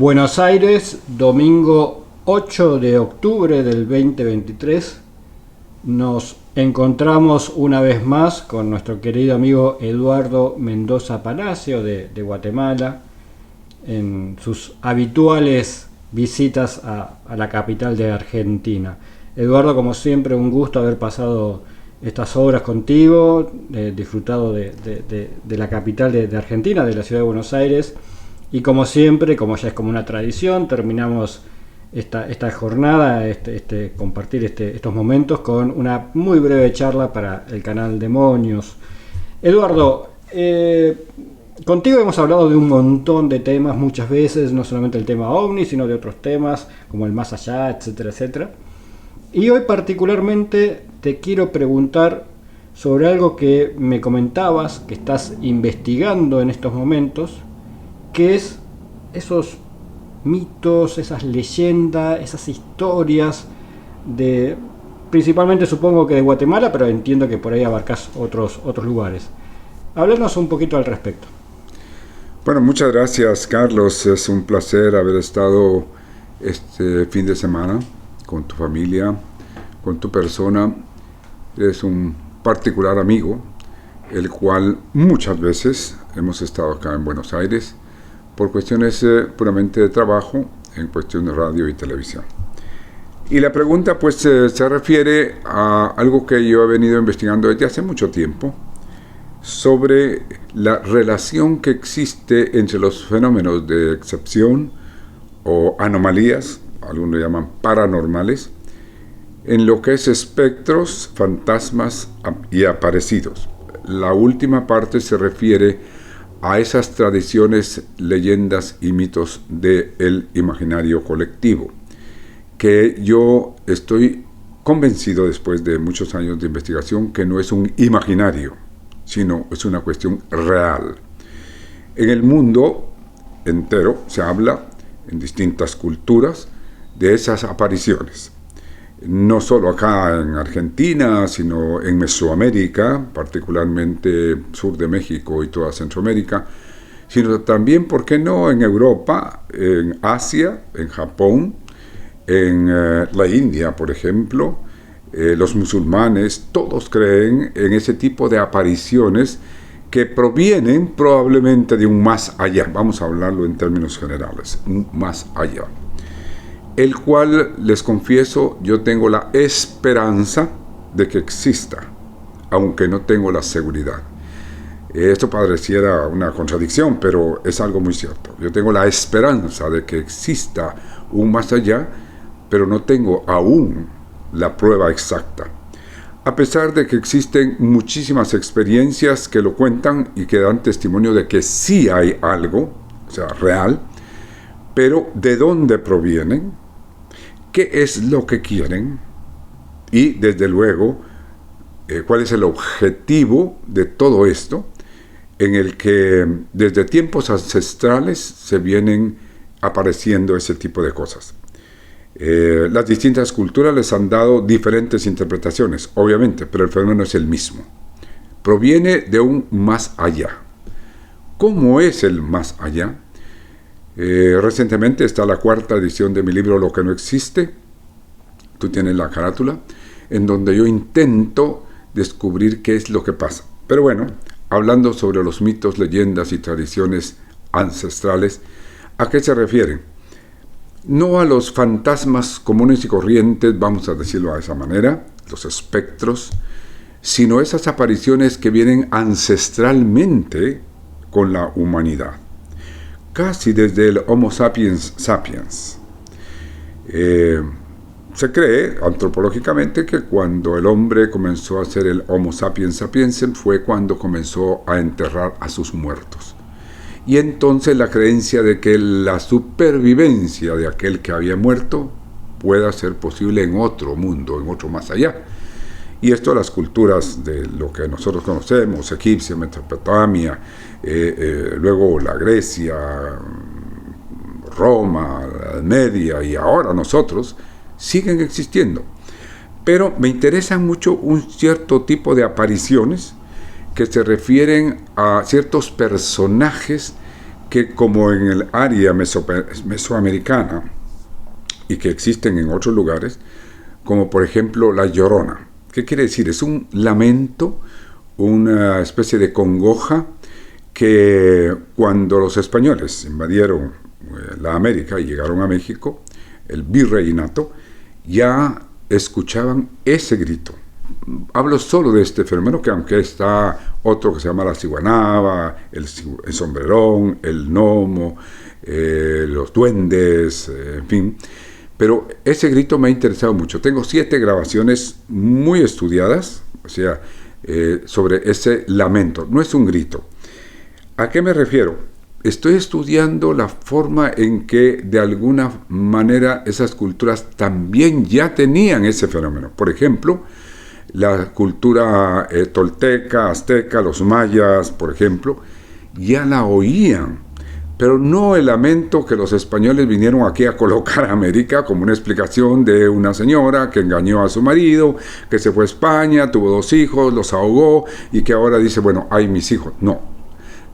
Buenos Aires, domingo 8 de octubre del 2023. Nos encontramos una vez más con nuestro querido amigo Eduardo Mendoza Palacio de Guatemala en sus habituales visitas a la capital de Argentina. Eduardo, como siempre, un gusto haber pasado estas horas contigo, disfrutado de la capital de Argentina, de la ciudad de Buenos Aires. Y como siempre, como ya es como una tradición, terminamos esta jornada, compartir estos momentos con una muy breve charla para el canal Demonios. Eduardo, contigo hemos hablado de un montón de temas muchas veces, no solamente el tema OVNI, sino de otros temas como el más allá, etcétera, etcétera. Y hoy particularmente te quiero preguntar sobre algo que me comentabas, que estás investigando en estos momentos, que es esos mitos, esas leyendas, esas historias de, principalmente supongo que de Guatemala, pero entiendo que por ahí abarcas otros lugares. Háblanos un poquito al respecto. Bueno, muchas gracias, Carlos. Es un placer haber estado este fin de semana con tu familia, con tu persona. Eres un particular amigo, el cual muchas veces hemos estado acá en Buenos Aires por cuestiones puramente de trabajo, en cuestión de radio y televisión. Y la pregunta pues se refiere a algo que yo he venido investigando desde hace mucho tiempo, sobre la relación que existe entre los fenómenos de excepción o anomalías, algunos llaman paranormales, en lo que es espectros, fantasmas y aparecidos. La última parte se refiere a esas tradiciones, leyendas y mitos del imaginario colectivo, que yo estoy convencido después de muchos años de investigación que no es un imaginario, sino es una cuestión real. En el mundo entero se habla, en distintas culturas, de esas apariciones. No solo acá en Argentina, sino en Mesoamérica, particularmente sur de México y toda Centroamérica, sino también, ¿por qué no?, en Europa, en Asia, en Japón, en la India, por ejemplo. Los musulmanes, todos creen en ese tipo de apariciones que provienen probablemente de un más allá. Vamos a hablarlo en términos generales, un más allá. El cual, les confieso, yo tengo la esperanza de que exista, aunque no tengo la seguridad. Esto pareciera una contradicción, pero es algo muy cierto. Yo tengo la esperanza de que exista un más allá, pero no tengo aún la prueba exacta. A pesar de que existen muchísimas experiencias que lo cuentan y que dan testimonio de que sí hay algo, o sea, real, pero ¿de dónde provienen? ¿Qué es lo que quieren? Y, desde luego, ¿cuál es el objetivo de todo esto? En el que desde tiempos ancestrales se vienen apareciendo ese tipo de cosas. Las distintas culturas les han dado diferentes interpretaciones, obviamente, pero el fenómeno es el mismo. Proviene de un más allá. ¿Cómo es el más allá? Recientemente está la 4ª edición de mi libro Lo que no existe. Tú tienes la carátula, en donde yo intento descubrir qué es lo que pasa. Pero bueno, hablando sobre los mitos, leyendas y tradiciones ancestrales, ¿a qué se refieren? No a los fantasmas comunes y corrientes, vamos a decirlo de esa manera, los espectros, sino esas apariciones que vienen ancestralmente con la humanidad. Casi desde el Homo sapiens sapiens. Se cree antropológicamente que cuando el hombre comenzó a ser el Homo sapiens sapiens fue cuando comenzó a enterrar a sus muertos. Y entonces la creencia de que la supervivencia de aquel que había muerto pueda ser posible en otro mundo, en otro más allá. Y esto las culturas de lo que nosotros conocemos, egipcia, Mesopotamia, luego la Grecia, Roma, la Media y ahora nosotros, siguen existiendo. Pero me interesan mucho un cierto tipo de apariciones que se refieren a ciertos personajes que como en el área mesoamericana y que existen en otros lugares, como por ejemplo la Llorona. ¿Qué quiere decir? Es un lamento, una especie de congoja que cuando los españoles invadieron la América y llegaron a México, el virreinato, ya escuchaban ese grito. Hablo solo de este fenómeno, que aunque está otro que se llama la ciguanaba, el sombrerón, el gnomo, los duendes, en fin. Pero ese grito me ha interesado mucho. Tengo 7 grabaciones muy estudiadas, o sea, sobre ese lamento. No es un grito. ¿A qué me refiero? Estoy estudiando la forma en que de alguna manera esas culturas también ya tenían ese fenómeno. Por ejemplo, la cultura tolteca, azteca, los mayas, por ejemplo, ya la oían. Pero no el lamento que los españoles vinieron aquí a colocar a América como una explicación de una señora que engañó a su marido, que se fue a España, tuvo 2 hijos, los ahogó y que ahora dice, bueno, ay, mis hijos. No,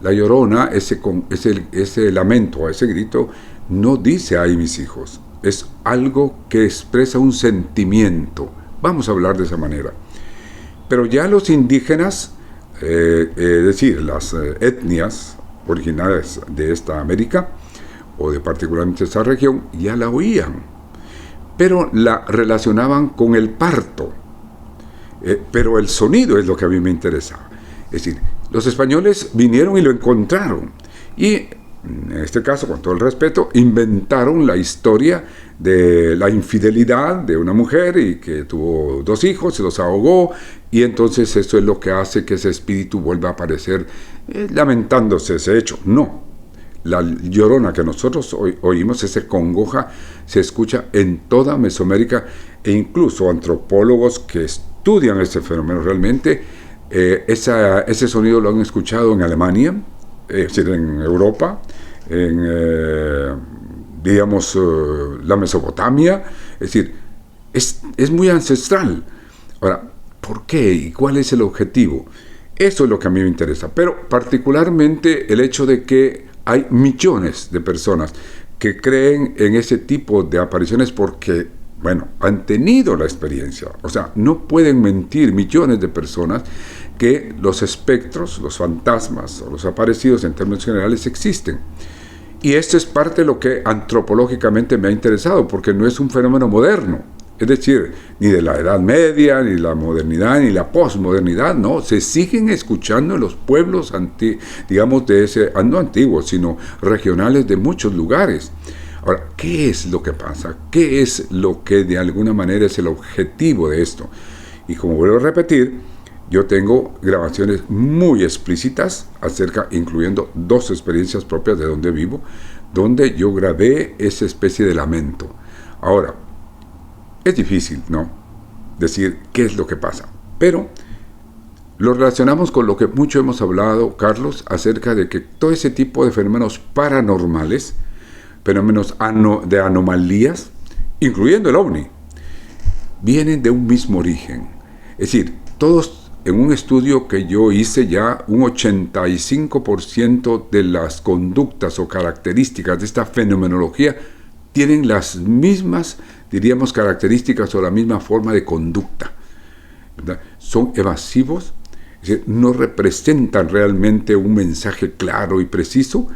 la Llorona, ese lamento, ese grito, no dice ay, mis hijos. Es algo que expresa un sentimiento. Vamos a hablar de esa manera. Pero ya los indígenas, es decir, las etnias originales de esta América, o de particularmente esta región, ya la oían, pero la relacionaban con el parto. Pero el sonido es lo que a mí me interesa. Es decir, los españoles vinieron y lo encontraron, y en este caso, con todo el respeto, inventaron la historia de la infidelidad de una mujer y que tuvo 2 hijos, se los ahogó, y entonces eso es lo que hace que ese espíritu vuelva a aparecer lamentándose ese hecho. No, la Llorona que nosotros oímos, ese congoja, se escucha en toda Mesoamérica, e incluso antropólogos que estudian ese fenómeno realmente, ese sonido lo han escuchado en Alemania, es decir, en Europa, en, digamos, la Mesopotamia, es decir, es muy ancestral. Ahora, ¿por qué? ¿Y cuál es el objetivo? Eso es lo que a mí me interesa, pero particularmente el hecho de que hay millones de personas que creen en ese tipo de apariciones porque, bueno, han tenido la experiencia. O sea, no pueden mentir millones de personas que los espectros, los fantasmas o los aparecidos en términos generales existen. Y esto es parte de lo que antropológicamente me ha interesado, porque no es un fenómeno moderno. Es decir, ni de la Edad Media, ni la modernidad, ni la posmodernidad, no. Se siguen escuchando en los pueblos, digamos, de ese, no antiguos, sino regionales de muchos lugares. Ahora, ¿qué es lo que pasa? ¿Qué es lo que de alguna manera es el objetivo de esto? Y como vuelvo a repetir, yo tengo grabaciones muy explícitas acerca, incluyendo 2 experiencias propias de donde vivo, donde yo grabé esa especie de lamento. Ahora, es difícil, ¿no?, decir qué es lo que pasa, pero lo relacionamos con lo que mucho hemos hablado, Carlos, acerca de que todo ese tipo de fenómenos paranormales, fenómenos de anomalías, incluyendo el ovni, vienen de un mismo origen. Es decir, todos, en un estudio que yo hice ya, un 85% de las conductas o características de esta fenomenología tienen las mismas, diríamos, características o la misma forma de conducta, ¿verdad? Son evasivos, es decir, no representan realmente un mensaje claro y preciso,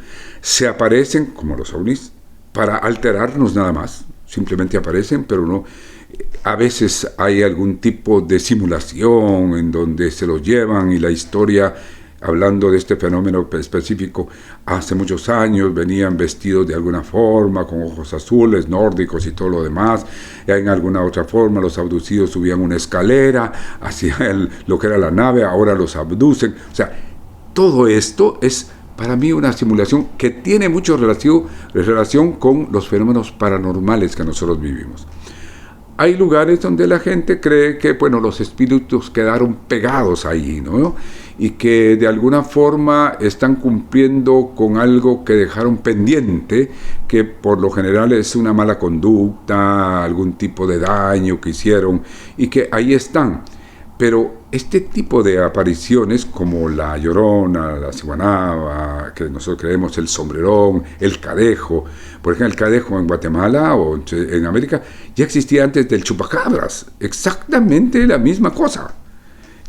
se aparecen, como los ovnis, para alterarnos nada más, simplemente aparecen, pero no. A veces hay algún tipo de simulación en donde se los llevan, y la historia, hablando de este fenómeno específico, hace muchos años venían vestidos de alguna forma, con ojos azules, nórdicos y todo lo demás. En alguna otra forma los abducidos subían una escalera hacia lo que era la nave, ahora los abducen. O sea, todo esto es para mí una simulación que tiene mucha relación con los fenómenos paranormales que nosotros vivimos. Hay lugares donde la gente cree que, bueno, los espíritus quedaron pegados ahí, ¿no?, y que de alguna forma están cumpliendo con algo que dejaron pendiente, que por lo general es una mala conducta, algún tipo de daño que hicieron, y que ahí están. Pero este tipo de apariciones, como la Llorona, la Ciguanaba, que nosotros creemos el sombrerón, el cadejo, por ejemplo, el cadejo en Guatemala o en América, ya existía antes del chupacabras, exactamente la misma cosa,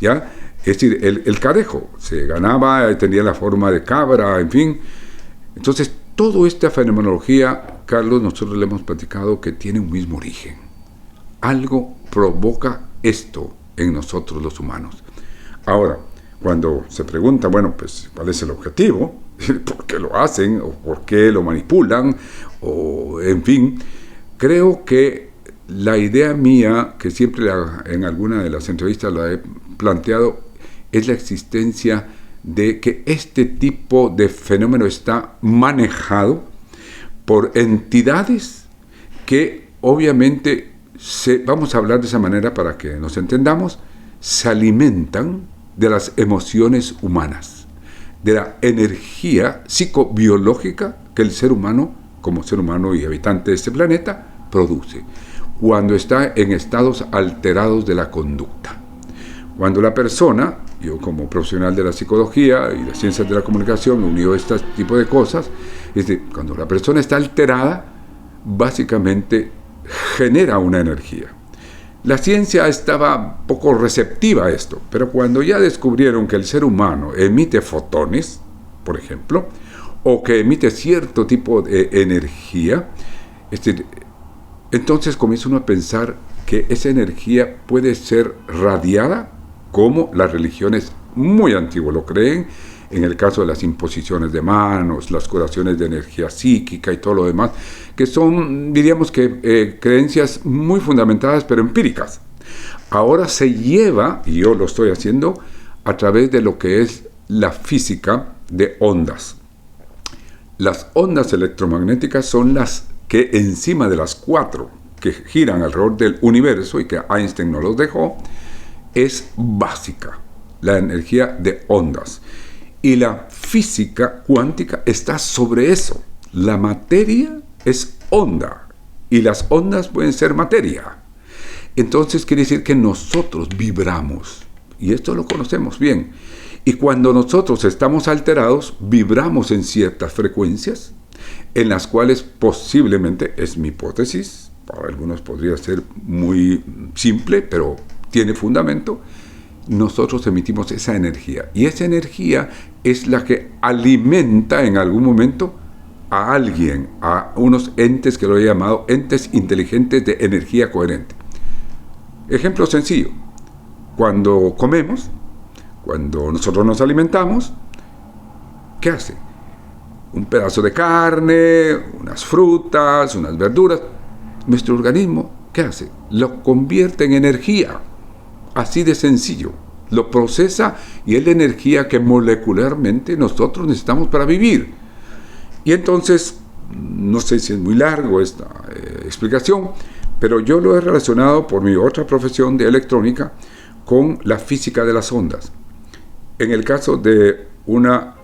¿ya? Es decir, el cadejo se ganaba, tenía la forma de cabra, en fin. Entonces, toda esta fenomenología, Carlos, nosotros le hemos platicado que tiene un mismo origen. Algo provoca esto en nosotros los humanos. Ahora, cuando se pregunta, bueno, pues, ¿cuál es el objetivo? ¿Por qué lo hacen? ¿O por qué lo manipulan? O, en fin, creo que la idea mía, que siempre en alguna de las entrevistas la he planteado, es la existencia de que este tipo de fenómeno está manejado por entidades que obviamente vamos a hablar de esa manera para que nos entendamos, se alimentan de las emociones humanas, de la energía psicobiológica que el ser humano, como ser humano y habitante de este planeta, produce cuando está en estados alterados de la conducta. Cuando la persona, yo como profesional de la psicología y las ciencias de la comunicación, unido a este tipo de cosas, es decir, cuando la persona está alterada, básicamente genera una energía. La ciencia estaba poco receptiva a esto, pero cuando ya descubrieron que el ser humano emite fotones, por ejemplo, o que emite cierto tipo de energía, entonces comienza uno a pensar que esa energía puede ser radiada, como las religiones muy antiguas lo creen, en el caso de las imposiciones de manos, las curaciones de energía psíquica y todo lo demás, que son, diríamos que, creencias muy fundamentadas, pero empíricas. Ahora se lleva, y yo lo estoy haciendo, a través de lo que es la física de ondas. Las ondas electromagnéticas son las que encima de las 4 que giran alrededor del universo, y que Einstein nos los dejó, es básica, la energía de ondas. Y la física cuántica está sobre eso. La materia es onda, y las ondas pueden ser materia. Entonces quiere decir que nosotros vibramos, y esto lo conocemos bien. Y cuando nosotros estamos alterados, vibramos en ciertas frecuencias, en las cuales posiblemente, es mi hipótesis, para algunos podría ser muy simple, pero tiene fundamento, nosotros emitimos esa energía. Y esa energía es la que alimenta en algún momento a alguien, a unos entes que lo he llamado entes inteligentes de energía coherente. Ejemplo sencillo. Cuando comemos, cuando nosotros nos alimentamos, ¿qué hace? Un pedazo de carne, unas frutas, unas verduras. Nuestro organismo, ¿qué hace? Lo convierte en energía. Así de sencillo. Lo procesa y es la energía que molecularmente nosotros necesitamos para vivir. Y entonces, no sé si es muy largo esta explicación, pero yo lo he relacionado por mi otra profesión de electrónica con la física de las ondas. En el caso de una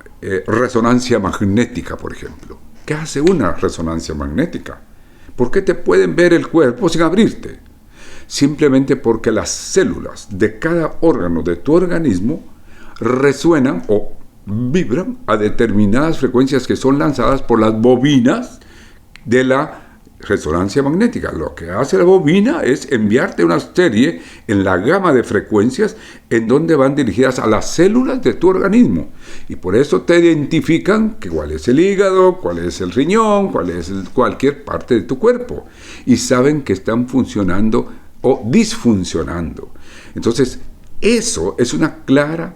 resonancia magnética, por ejemplo. ¿Qué hace una resonancia magnética? ¿Por qué te pueden ver el cuerpo sin abrirte? Simplemente porque las células de cada órgano de tu organismo resuenan o vibran a determinadas frecuencias que son lanzadas por las bobinas de la resonancia magnética. Lo que hace la bobina es enviarte una serie en la gama de frecuencias en donde van dirigidas a las células de tu organismo. Y por eso te identifican que cuál es el hígado, cuál es el riñón, cuál es cualquier parte de tu cuerpo. Y saben que están funcionando o disfuncionando. Entonces, eso es un claro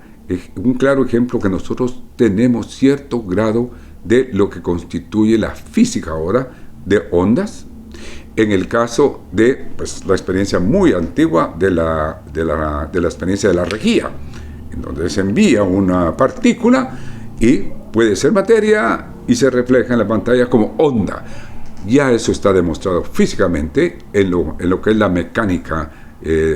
ejemplo que nosotros tenemos cierto grado de lo que constituye la física ahora de ondas. En el caso de la experiencia muy antigua de la experiencia de la regía, en donde se envía una partícula y puede ser materia y se refleja en la pantalla como onda. Ya eso está demostrado físicamente en lo que es la mecánica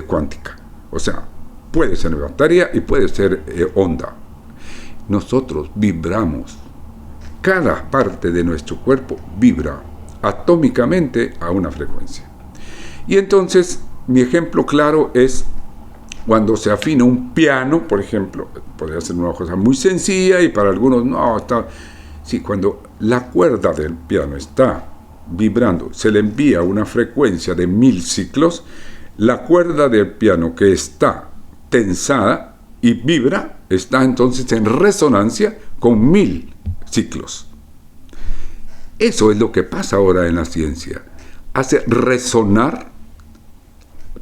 cuántica. O sea, puede ser materia y puede ser onda. Nosotros vibramos. Cada parte de nuestro cuerpo vibra atómicamente a una frecuencia. Y entonces, mi ejemplo claro es cuando se afina un piano, por ejemplo, podría ser una cosa muy sencilla y para algunos no, está... Sí, cuando la cuerda del piano está vibrando, se le envía una frecuencia de 1000 ciclos, la cuerda del piano que está tensada y vibra, está entonces en resonancia con 1000 ciclos. Eso es lo que pasa ahora en la ciencia. Hace resonar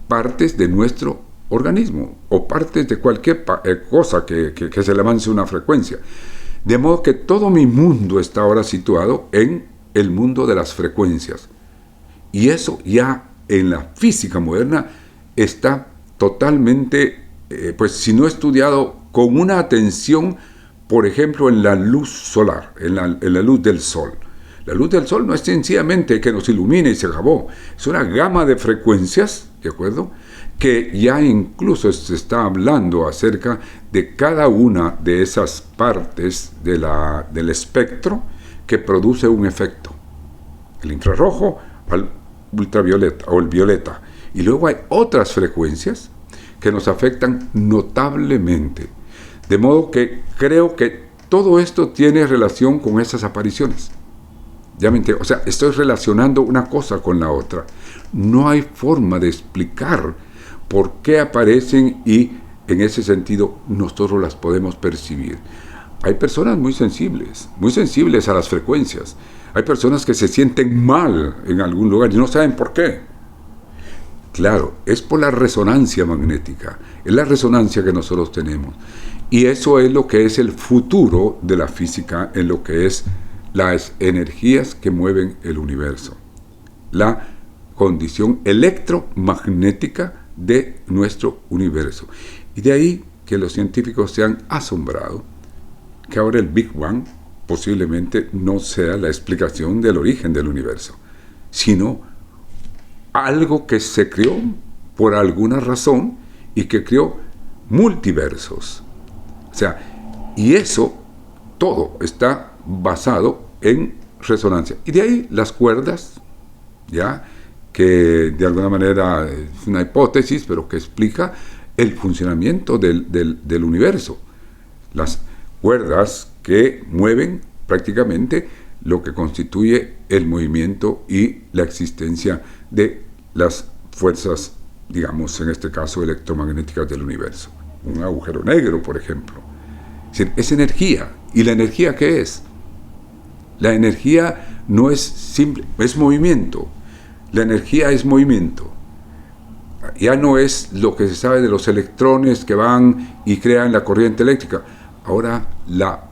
partes de nuestro organismo o partes de cualquier cosa que se le avance una frecuencia. De modo que todo mi mundo está ahora situado en el mundo de las frecuencias. Y eso ya en la física moderna está totalmente, pues si no estudiado con una atención, por ejemplo, en la luz solar, en la luz del sol. La luz del sol no es sencillamente que nos ilumine y se acabó. Es una gama de frecuencias, ¿de acuerdo?, que ya incluso se está hablando acerca de cada una de esas partes del espectro que produce un efecto. El infrarrojo al ultravioleta o el violeta. Y luego hay otras frecuencias que nos afectan notablemente. De modo que creo que todo esto tiene relación con esas apariciones. Ya me entiendo. O sea, estoy relacionando una cosa con la otra. No hay forma de explicar por qué aparecen y en ese sentido nosotros las podemos percibir. Hay personas muy sensibles a las frecuencias. Hay personas que se sienten mal en algún lugar y no saben por qué. Claro, es por la resonancia magnética. Es la resonancia que nosotros tenemos. Y eso es lo que es el futuro de la física en lo que es las energías que mueven el universo. La condición electromagnética de nuestro universo. Y de ahí que los científicos se han asombrado que ahora el Big Bang posiblemente no sea la explicación del origen del universo, sino algo que se creó por alguna razón y que creó multiversos. O sea, y eso todo está basado en resonancia. Y de ahí las cuerdas, ¿ya?, que de alguna manera es una hipótesis, pero que explica el funcionamiento del universo. Las cuerdas que mueven prácticamente lo que constituye el movimiento y la existencia de las fuerzas, digamos, en este caso electromagnéticas del universo. Un agujero negro, por ejemplo. Es energía. ¿Y la energía qué es? La energía no es simple, es movimiento. La energía es movimiento. Ya no es lo que se sabe de los electrones que van y crean la corriente eléctrica. Ahora la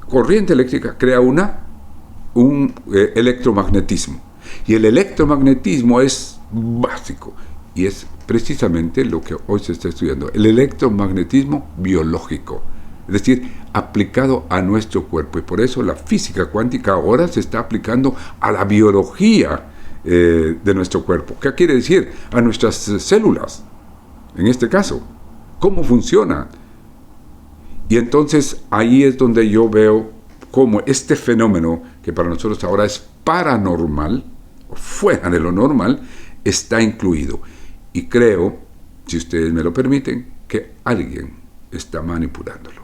corriente eléctrica crea un electromagnetismo. Y el electromagnetismo es básico. Y es precisamente lo que hoy se está estudiando. El electromagnetismo biológico. Es decir, aplicado a nuestro cuerpo. Y por eso la física cuántica ahora se está aplicando a la biología de nuestro cuerpo. ¿Qué quiere decir? A nuestras células, en este caso. ¿Cómo funciona? Y entonces ahí es donde yo veo cómo este fenómeno, que para nosotros ahora es paranormal, fuera de lo normal, está incluido. Y creo, si ustedes me lo permiten, que alguien está manipulándolo.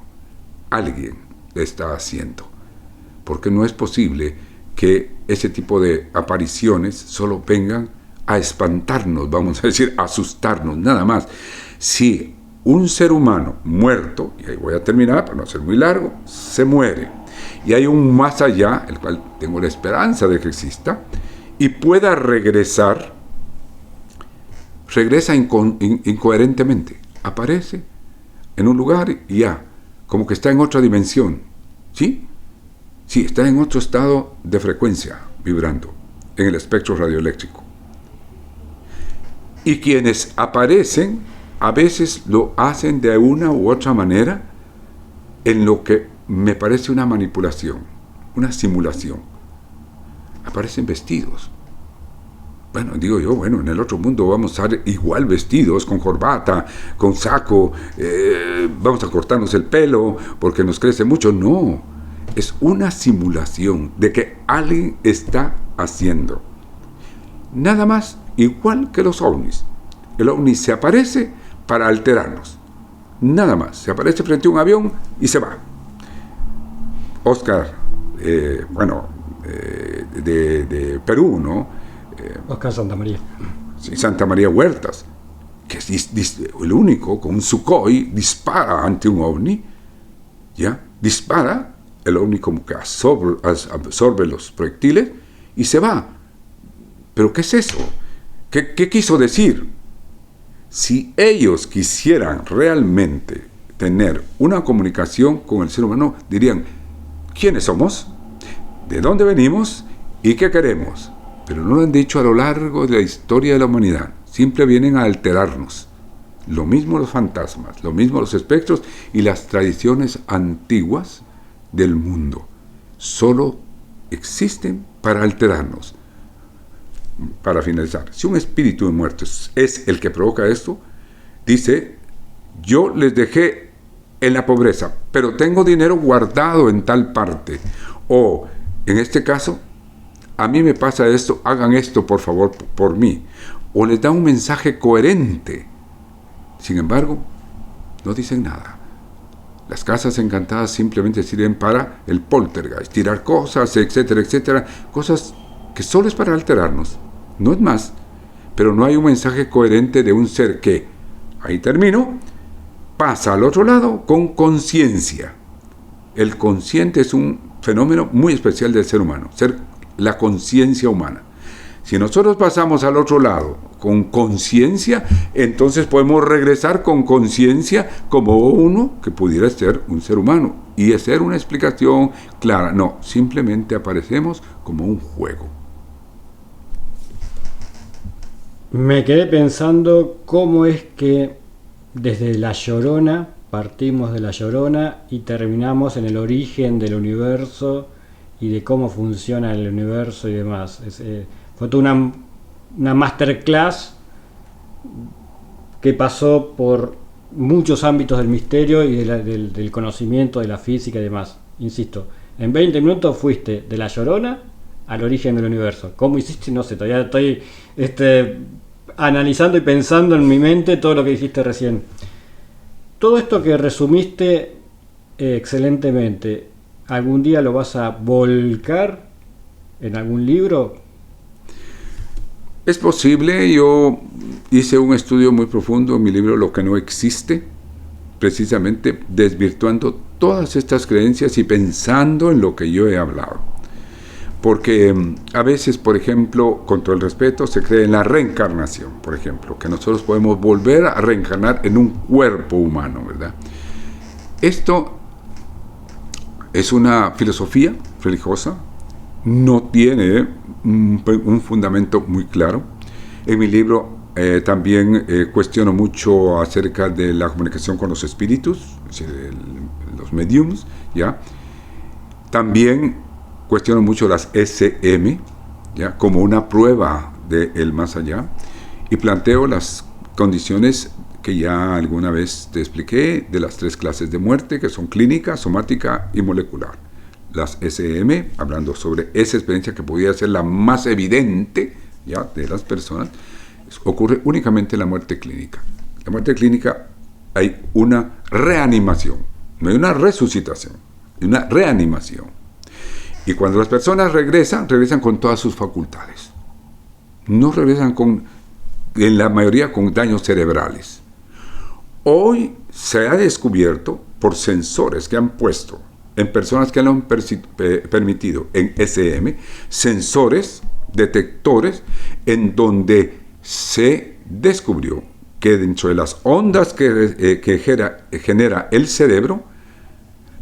Alguien lo está haciendo. Porque no es posible que ese tipo de apariciones solo vengan a espantarnos, vamos a decir, a asustarnos, nada más. Si un ser humano muerto, y ahí voy a terminar para no ser muy largo, se muere, y hay un más allá, el cual tengo la esperanza de que exista, y pueda regresar, regresa incoherentemente, aparece en un lugar y ya, como que está en otra dimensión, ¿sí? Sí, está en otro estado de frecuencia, vibrando, en el espectro radioeléctrico. Y quienes aparecen, a veces lo hacen de una u otra manera, en lo que me parece una manipulación, una simulación. Aparecen vestidos. Bueno, digo yo, bueno, en el otro mundo vamos a estar igual vestidos, con corbata, con saco, vamos a cortarnos el pelo porque nos crece mucho. No. Es una simulación de que alguien está haciendo. Nada más igual que los ovnis. El ovni se aparece para alterarnos. Nada más. Se aparece frente a un avión y se va. Oscar, de Perú, ¿no? Oscar Santamaría. Sí, Santa María Huertas, que es el único con un Sukhoi, dispara ante un ovni, ¿ya? Dispara, el ovni como que absorbe los proyectiles y se va. ¿Pero qué es eso? ¿Qué quiso decir? Si ellos quisieran realmente tener una comunicación con el ser humano, dirían, ¿quiénes somos? ¿De dónde venimos? ¿Y qué queremos? Pero no lo han dicho a lo largo de la historia de la humanidad. Siempre vienen a alterarnos. Lo mismo los fantasmas, lo mismo los espectros y las tradiciones antiguas del mundo. Solo existen para alterarnos. Para finalizar, si un espíritu de muertos es el que provoca esto, dice, yo les dejé en la pobreza, pero tengo dinero guardado en tal parte. O, en este caso, a mí me pasa esto, hagan esto por favor por mí. O les da un mensaje coherente. Sin embargo, no dicen nada. Las casas encantadas simplemente sirven para el poltergeist, tirar cosas, etcétera, etcétera. Cosas que solo es para alterarnos. No es más. Pero no hay un mensaje coherente de un ser que, ahí termino, pasa al otro lado con conciencia. El consciente es un fenómeno muy especial del ser humano, la conciencia humana. Si nosotros pasamos al otro lado con conciencia, entonces podemos regresar con conciencia como uno que pudiera ser un ser humano y hacer una explicación clara. No, simplemente aparecemos como un juego. Me quedé pensando cómo es que desde La Llorona, partimos de La Llorona y terminamos en el origen del universo y de cómo funciona el universo y demás. Fue toda una masterclass que pasó por muchos ámbitos del misterio y del conocimiento de la física y demás. Insisto, en 20 minutos fuiste de La Llorona al origen del universo. ¿Cómo hiciste? No sé, todavía estoy analizando y pensando en mi mente todo lo que dijiste recién. Todo esto que resumiste excelentemente, ¿algún día lo vas a volcar en algún libro? Es posible. Yo hice un estudio muy profundo en mi libro Lo que no existe, precisamente desvirtuando todas estas creencias y pensando en lo que yo he hablado. Porque a veces, por ejemplo, con todo el respeto, se cree en la reencarnación, por ejemplo, que nosotros podemos volver a reencarnar en un cuerpo humano, ¿verdad? Esto es una filosofía religiosa, no tiene un fundamento muy claro. En mi libro también cuestiono mucho acerca de la comunicación con los espíritus, es decir, los mediums, ¿ya? También cuestiono mucho las SM, ¿ya? Como una prueba del más allá, y planteo las condiciones que ya alguna vez te expliqué de las 3 clases de muerte, que son clínica, somática y molecular. Las SM, hablando sobre esa experiencia que podría ser la más evidente, ¿ya?, de las personas, ocurre únicamente en la muerte clínica. En la muerte clínica hay una reanimación, no hay una resucitación, hay una reanimación. Y cuando las personas regresan con todas sus facultades. No regresan en la mayoría con daños cerebrales. Hoy se ha descubierto por sensores que han puesto en personas que lo han permitido en SM, sensores, detectores, en donde se descubrió que dentro de las ondas que genera el cerebro,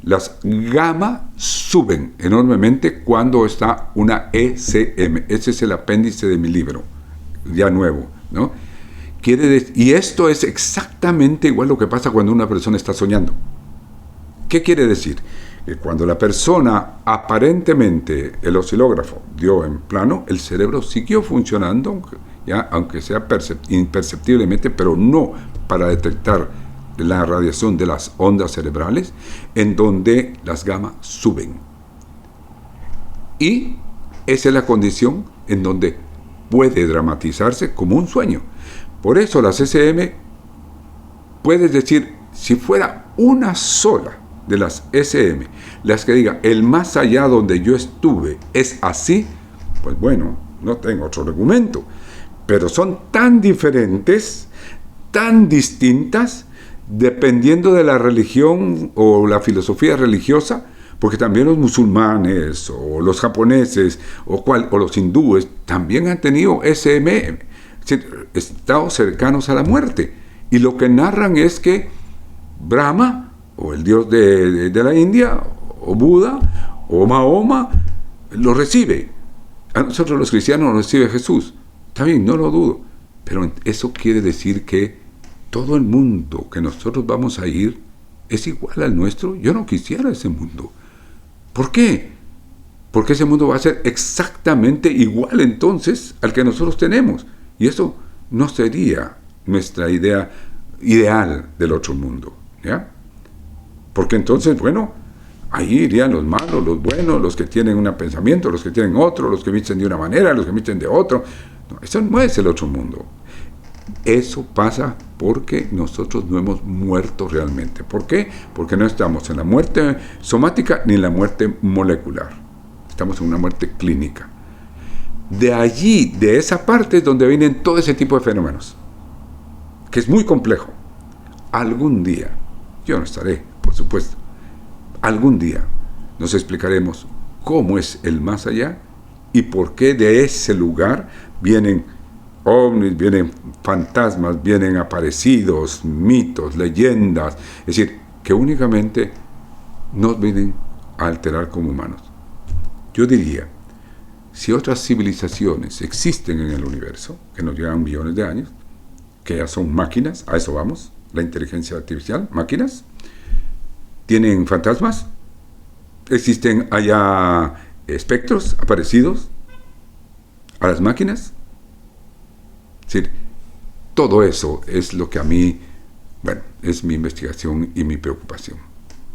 las gamma suben enormemente cuando está una ECM. Ese es el apéndice de mi libro, ya nuevo, ¿no? Y esto es exactamente igual lo que pasa cuando una persona está soñando. ¿Qué quiere decir? Que cuando la persona, aparentemente, el oscilógrafo dio en plano, el cerebro siguió funcionando, ya, aunque sea imperceptiblemente, pero no para detectar la radiación de las ondas cerebrales, en donde las gamma suben. Y esa es la condición en donde puede dramatizarse como un sueño. Por eso las SM puedes decir, si fuera una sola de las SM, las que diga, el más allá donde yo estuve es así, pues bueno, no tengo otro argumento. Pero son tan diferentes, tan distintas, dependiendo de la religión o la filosofía religiosa, porque también los musulmanes o los japoneses o los hindúes también han tenido SM, estados cercanos a la muerte. Y lo que narran es que Brahma, o el dios de la India, o Buda, o Mahoma, lo recibe. A nosotros los cristianos lo recibe Jesús. Está bien, no lo dudo. Pero eso quiere decir que todo el mundo que nosotros vamos a ir es igual al nuestro. Yo no quisiera ese mundo. ¿Por qué? Porque ese mundo va a ser exactamente igual entonces al que nosotros tenemos. Y eso no sería nuestra idea ideal del otro mundo, ¿ya? Porque entonces, bueno, ahí irían los malos, los buenos, los que tienen un pensamiento, los que tienen otro, los que visten de una manera, los que visten de otro. No, eso no es el otro mundo. Eso pasa porque nosotros no hemos muerto realmente. ¿Por qué? Porque no estamos en la muerte somática ni en la muerte molecular. Estamos en una muerte clínica. De allí, de esa parte es donde vienen todo ese tipo de fenómenos, que es muy complejo. Algún día, yo no estaré, por supuesto, algún día nos explicaremos cómo es el más allá y por qué de ese lugar vienen ovnis, vienen fantasmas, vienen aparecidos, mitos, leyendas, es decir, que únicamente nos vienen a alterar como humanos. Yo diría, si otras civilizaciones existen en el universo, que nos llevan millones de años, que ya son máquinas, a eso vamos, la inteligencia artificial, máquinas, tienen fantasmas, existen allá espectros aparecidos a las máquinas. Es decir, todo eso es lo que a mí, bueno, es mi investigación y mi preocupación.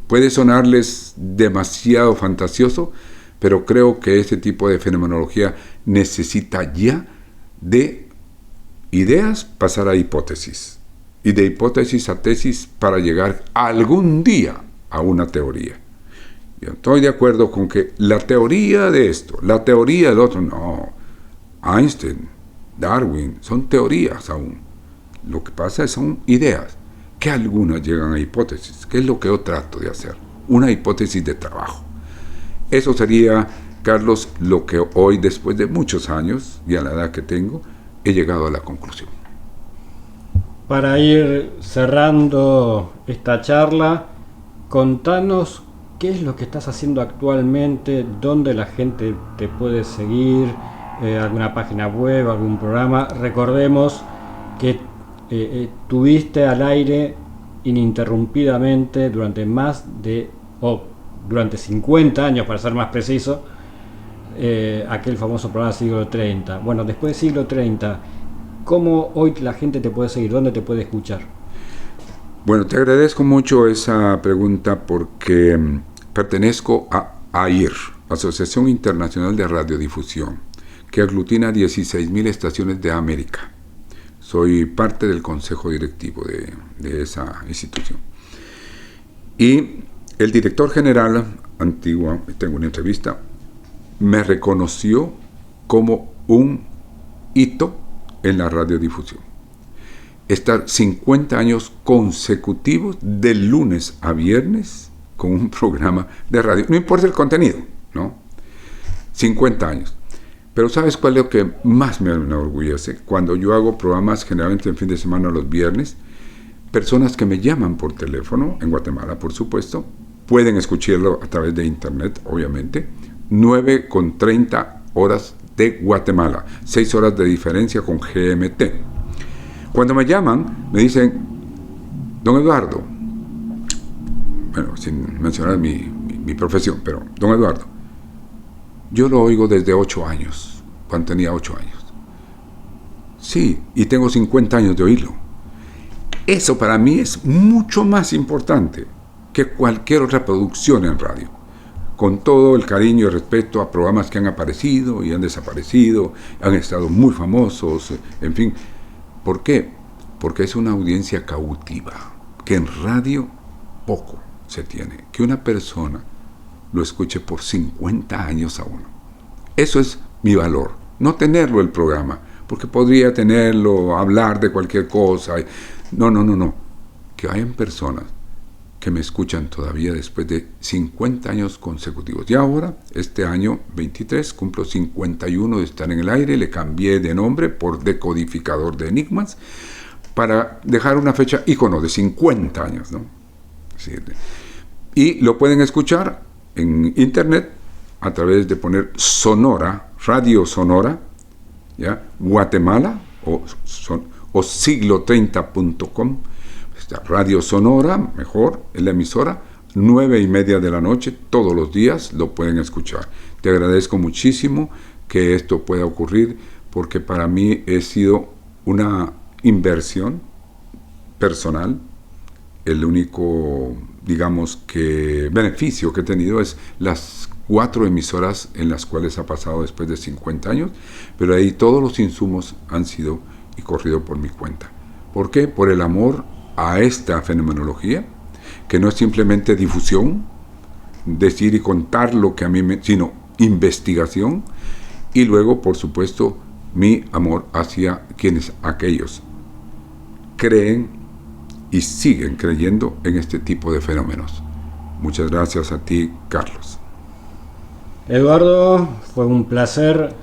Puede sonarles demasiado fantasioso, pero creo que este tipo de fenomenología necesita ya de ideas pasar a hipótesis, y de hipótesis a tesis para llegar algún día a una teoría. Yo estoy de acuerdo con que la teoría de esto, la teoría del otro, no. Einstein, Darwin, son teorías aún. Lo que pasa es son ideas, que algunas llegan a hipótesis, que es lo que yo trato de hacer, una hipótesis de trabajo. Eso sería, Carlos, lo que hoy, después de muchos años, y a la edad que tengo, he llegado a la conclusión. Para ir cerrando esta charla, contanos qué es lo que estás haciendo actualmente, dónde la gente te puede seguir, alguna página web, algún programa. Recordemos que tuviste al aire ininterrumpidamente durante durante 50 años, para ser más preciso, aquel famoso programa Siglo 30. Bueno, después del Siglo 30, ¿cómo hoy la gente te puede seguir? ¿Dónde te puede escuchar? Bueno, te agradezco mucho esa pregunta porque pertenezco a AIR, Asociación Internacional de Radiodifusión, que aglutina 16.000 estaciones de América. Soy parte del consejo directivo de esa institución. Y el director general antiguo, tengo una entrevista, me reconoció como un hito en la radiodifusión. Estar 50 años consecutivos de lunes a viernes con un programa de radio, no importa el contenido, ¿no? 50 años. Pero ¿sabes cuál es lo que más me enorgullece? Cuando yo hago programas generalmente en fin de semana los viernes, personas que me llaman por teléfono, en Guatemala por supuesto, pueden escucharlo a través de internet, obviamente, 9:30 horas de Guatemala, 6 horas de diferencia con GMT. Cuando me llaman, me dicen, don Eduardo, bueno, sin mencionar mi profesión, pero don Eduardo, yo lo oigo desde 8 años, cuando tenía 8 años. Sí, y tengo 50 años de oírlo. Eso para mí es mucho más importante que cualquier otra producción en radio. Con todo el cariño y respeto a programas que han aparecido y han desaparecido, han estado muy famosos, en fin. ¿Por qué? Porque es una audiencia cautiva. que en radio poco se tiene, que una persona lo escuche por 50 años a uno. Eso es mi valor, no tenerlo el programa, porque podría tenerlo, hablar de cualquier cosa. No. Que hayan personas que me escuchan todavía después de 50 años consecutivos. Y ahora, este año 23, cumplo 51 de estar en el aire, le cambié de nombre por Decodificador de Enigmas, para dejar una fecha ícono de 50 años, ¿no? Sí. Y lo pueden escuchar en internet a través de poner Sonora, Radio Sonora, ¿ya? Guatemala o siglo30.com. Radio Sonora, mejor, es la emisora, 9:30 de la noche, todos los días lo pueden escuchar. Te agradezco muchísimo que esto pueda ocurrir, porque para mí ha sido una inversión personal. El único, digamos, que beneficio que he tenido es las 4 emisoras en las cuales ha pasado después de 50 años, pero ahí todos los insumos han sido y corrido por mi cuenta. ¿Por qué? Por el amor a esta fenomenología, que no es simplemente difusión, decir y contar lo que a mí sino investigación, y luego, por supuesto, mi amor hacia aquellos creen y siguen creyendo en este tipo de fenómenos. Muchas gracias a ti, Carlos. Eduardo, fue un placer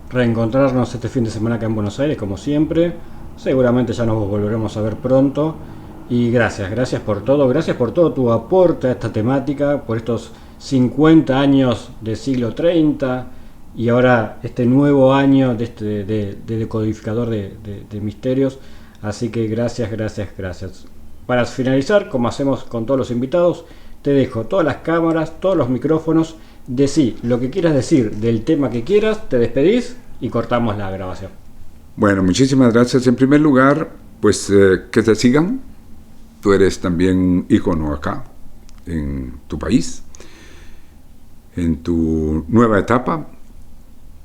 reencontrarnos este fin de semana acá en Buenos Aires, como siempre. Seguramente ya nos volveremos a ver pronto. Y gracias por todo tu aporte a esta temática, por estos 50 años de siglo 30 y ahora este nuevo año de decodificador de misterios. Así que gracias. Para finalizar, como hacemos con todos los invitados, te dejo todas las cámaras, todos los micrófonos, decí lo que quieras decir del tema que quieras, te despedís y cortamos la grabación. Bueno, muchísimas gracias. En primer lugar, pues que te sigan. Tú eres también un ícono acá, en tu país, en tu nueva etapa.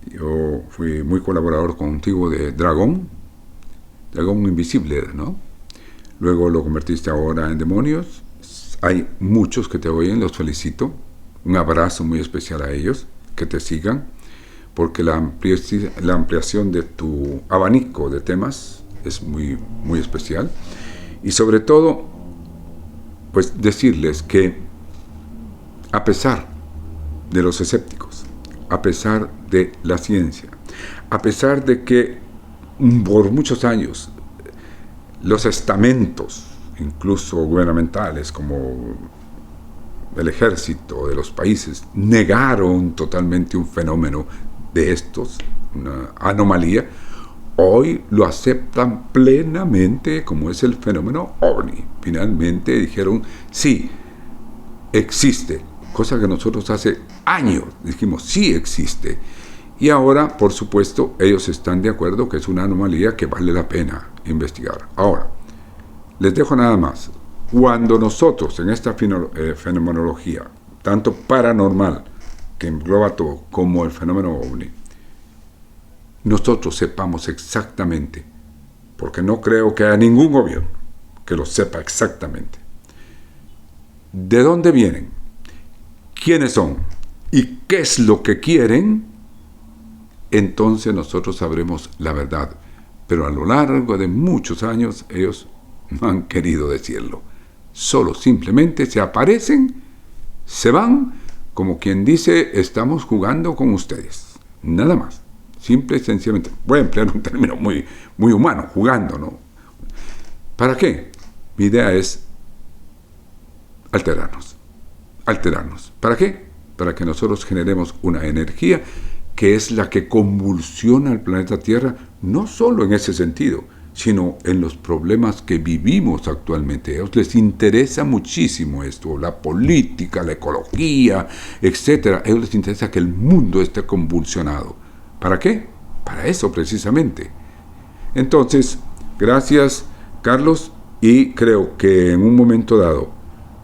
Yo fui muy colaborador contigo de Dragón Invisible, ¿no? Luego lo convertiste ahora en Demonios. Hay muchos que te oyen, los felicito. Un abrazo muy especial a ellos, que te sigan, porque la ampliación de tu abanico de temas es muy, muy especial. Y sobre todo, pues decirles que a pesar de los escépticos, a pesar de la ciencia, a pesar de que por muchos años los estamentos, incluso gubernamentales, como el ejército de los países, negaron totalmente un fenómeno de estos, una anomalía, hoy lo aceptan plenamente como es el fenómeno OVNI. Finalmente dijeron, sí, existe, cosa que nosotros hace años dijimos, sí existe. Y ahora, por supuesto, ellos están de acuerdo que es una anomalía que vale la pena investigar. Ahora, les dejo nada más. Cuando nosotros en esta fenomenología, tanto paranormal, que engloba todo, como el fenómeno OVNI, nosotros sepamos exactamente, porque no creo que haya ningún gobierno que lo sepa exactamente, de dónde vienen, quiénes son y qué es lo que quieren, entonces nosotros sabremos la verdad. Pero a lo largo de muchos años ellos no han querido decirlo. Solo simplemente se aparecen, se van, como quien dice, estamos jugando con ustedes. Nada más. Simple y sencillamente. Voy a emplear un término muy, muy humano, jugando, ¿no? ¿Para qué? Mi idea es alterarnos. ¿Para qué? Para que nosotros generemos una energía que es la que convulsiona al planeta Tierra, no solo en ese sentido, sino en los problemas que vivimos actualmente. A ellos les interesa muchísimo esto, la política, la ecología, etc. A ellos les interesa que el mundo esté convulsionado. ¿Para qué? Para eso precisamente. Entonces, gracias, Carlos, y creo que en un momento dado,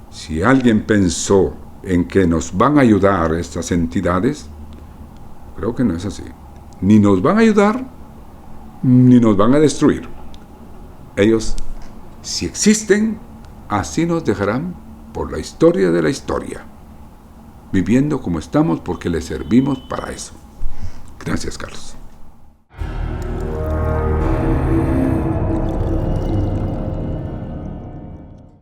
si alguien pensó en que nos van a ayudar estas entidades, creo que no es así. Ni nos van a ayudar, ni nos van a destruir. Ellos, si existen, así nos dejarán por la historia de la historia, viviendo como estamos porque le servimos para eso. Gracias, Carlos.